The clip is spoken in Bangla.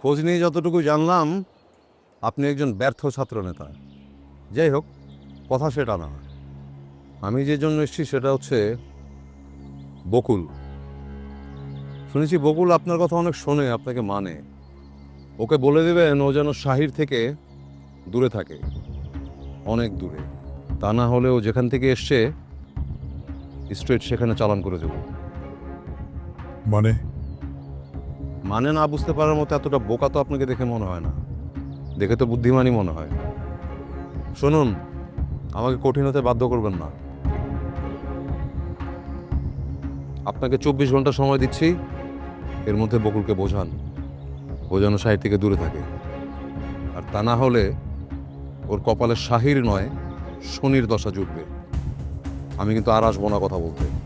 খোঁজ নিয়ে যতটুকু জানলাম আপনি একজন ব্যর্থ ছাত্রনেতা। যাই হোক, কথা সেটা না। আমি যে জন্য এসেছি সেটা হচ্ছে বকুল। শুনেছি বকুল আপনার কথা অনেক শোনে, আপনাকে মানে। ওকে বলে দেবেন ও যেন শাহির থেকে দূরে থাকে, অনেক দূরে। তা না হলে ও যেখান থেকে এসছে স্ট্রেট সেখানে চালান করে দেব। মানে? মানে না বুঝতে পারার মতো এতটা বোকা তো আপনাকে দেখে মনে হয় না। দেখে তো বুদ্ধিমানই মনে হয়। শুনুন, আমাকে কঠিন হতে বাধ্য করবেন না। আপনাকে 24 ঘন্টা সময় দিচ্ছি, এর মধ্যে বকুলকে বোঝান ও যেন শাহির থেকে দূরে থাকে। আর তা না হলে ওর কপালে শাহির নয় শনির দশা জুটবে। আমি কিন্তু আর আসবো না কথা বলতে।